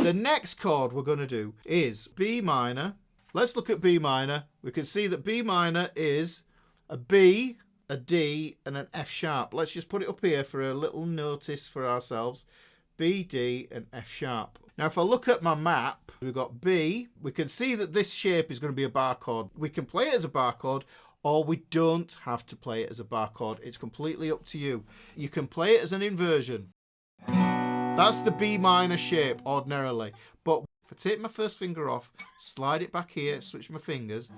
The next chord we're going to do is B minor. Let's look at B minor. We can see that B minor is a B, a D, and an F sharp. Let's just put it up here for a little notice for ourselves. B, D, and F sharp. Now, if I look at my map, we've got B. We can see that this shape is going to be a bar chord. We can play it as a bar chord, or we don't have to play it as a bar chord. It's completely up to you. You can play it as an inversion. That's the B minor shape ordinarily. But if I take my first finger off, slide it back here, switch my fingers,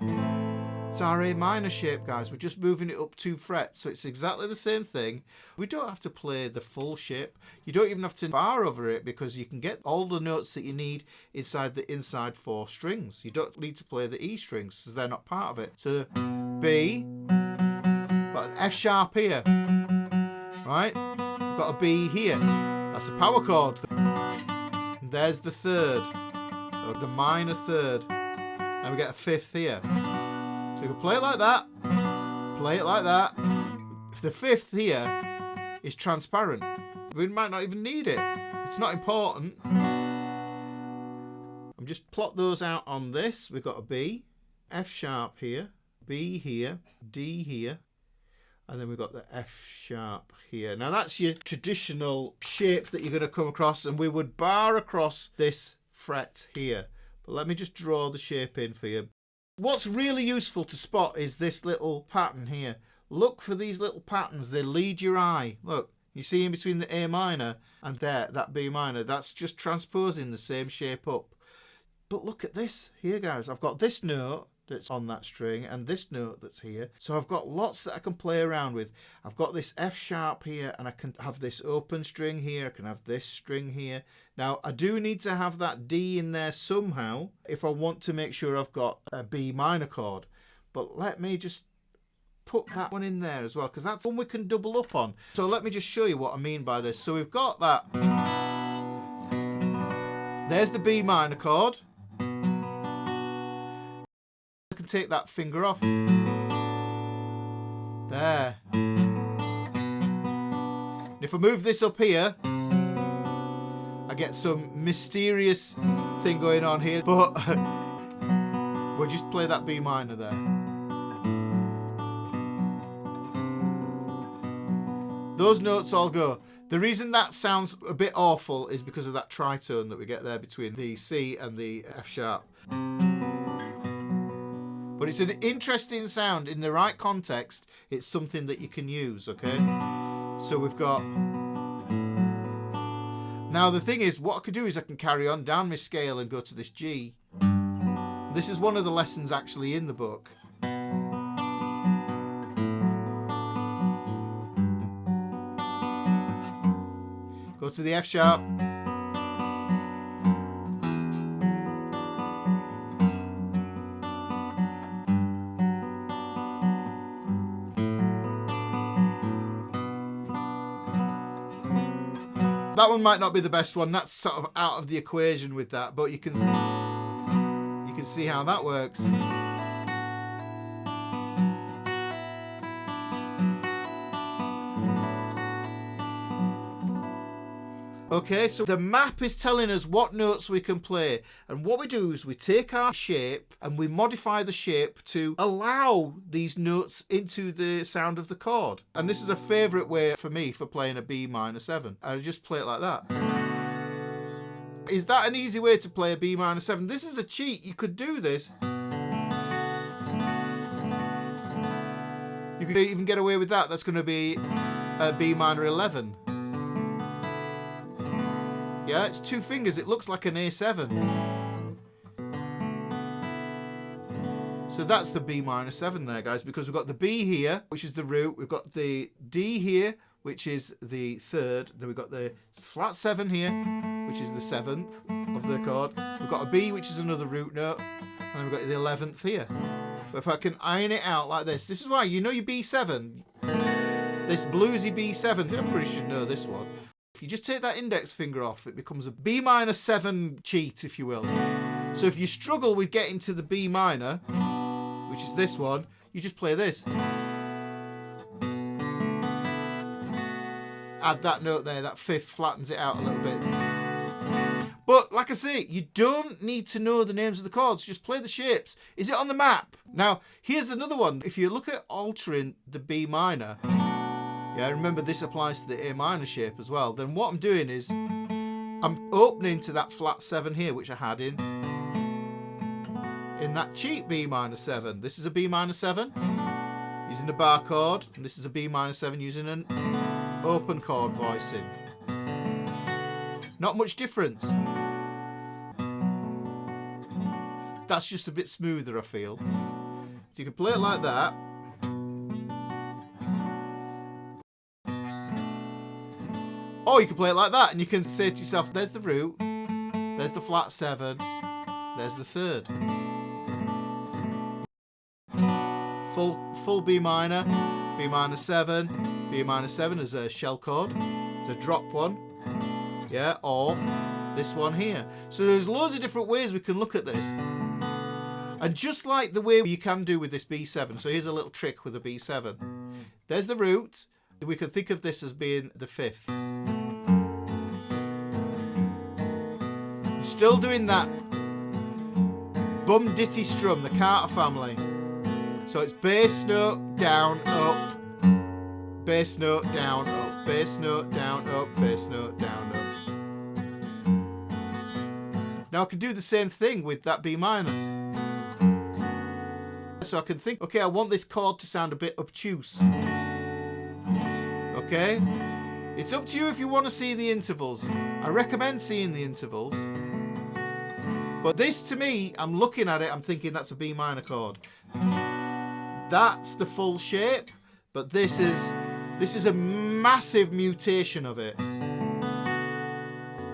it's our A minor shape, guys. We're just moving it up 2 frets. So it's exactly the same thing. We don't have to play the full shape. You don't even have to bar over it because you can get all the notes that you need inside the inside 4 strings. You don't need to play the E strings because they're not part of it. So B, got an F sharp here, right? We've got a B here. That's a power chord. And there's the third, so the minor third. And we get a 5th here. So you can play it like that, play it like that. If the 5th here is transparent, we might not even need it. It's not important. I'm just plot those out on this. We've got a B, F sharp here, B here, D here, and then we've got the F sharp here. Now that's your traditional shape that you're going to come across, and we would bar across this fret here. But let me just draw the shape in for you. What's really useful to spot is this little pattern here. Look for these little patterns. They lead your eye. Look, you see in between the A minor and there, that B minor. That's just transposing the same shape up. But look at this here, guys. I've got this note that's on that string and this note that's here. So I've got lots that I can play around with. I've got this F sharp here, and I can have this open string here. I can have this string here. Now I do need to have that D in there somehow if I want to make sure I've got a B minor chord. But let me just put that one in there as well, because that's one we can double up on. So let me just show you what I mean by this. So we've got that. There's the B minor chord. I can take that finger off. There. And if I move this up here, I get some mysterious thing going on here, but we'll just play that B minor there. Those notes all go. The reason that sounds a bit awful is because of that tritone that we get there between the C and the F sharp. But it's an interesting sound. In the right context, it's something that you can use, okay? So we've got... Now the thing is, what I could do is I can carry on down my scale and go to this G. This is one of the lessons actually in the book. Go to the F sharp. That one might not be the best one. That's sort of out of the equation with that, but you can see how that works. Okay, so the map is telling us what notes we can play, and what we do is we take our shape and we modify the shape to allow these notes into the sound of the chord. And this is a favourite way for me for playing a B minor 7. I just play it like that. Is that an easy way to play a B minor 7? This is a cheat. You could do this. You could even get away with that. That's going to be a B minor 11. Yeah, it's 2 fingers. It looks like an A7. So that's the B minor 7 there, guys, because we've got the B here, which is the root. We've got the D here, which is the 3rd. Then we've got the flat 7 here, which is the 7th of the chord. We've got a B, which is another root note. And then we've got the 11th here. But if I can iron it out like this, this is why, you know your B7, this bluesy B7, everybody should know this one. If you just take that index finger off, it becomes a B minor 7 cheat, if you will. So if you struggle with getting to the B minor, which is this one, you just play this. Add that note there, that 5th flattens it out a little bit. But like I say, you don't need to know the names of the chords. Just play the shapes. Is it on the map? Now, here's another one. If you look at altering the B minor, yeah, remember this applies to the A minor shape as well. Then what I'm doing is I'm opening to that flat 7 here, which I had in that cheap B minor 7. This is a B minor 7 using a bar chord, and this is a B minor 7 using an open chord voicing. Not much difference. That's just a bit smoother, I feel. You can play it like that. Or you can play it like that, and you can say to yourself, there's the root, there's the flat 7, there's the third. Full B minor 7, B minor 7 is a shell chord, it's a drop one, yeah, or this one here. So there's loads of different ways we can look at this. And just like the way you can do with this B7, so here's a little trick with the B7. There's the root, we can think of this as being the 5th. I'm still doing that bum ditty strum, the Carter family. So it's bass note, down, up, bass note, down, up, bass note, down, up, bass note, down, up. Now I can do the same thing with that B minor. So I can think, okay, I want this chord to sound a bit obtuse. Okay? It's up to you if you want to see the intervals. I recommend seeing the intervals. But this, to me, I'm looking at it, I'm thinking that's a B minor chord. That's the full shape, but this is a massive mutation of it.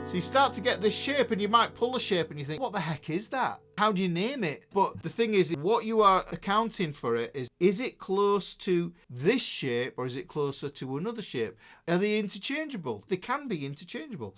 So you start to get this shape, and you might pull a shape and you think, what the heck is that? How do you name it? But the thing is, what you are accounting for it is it close to this shape or is it closer to another shape? Are they interchangeable? They can be interchangeable.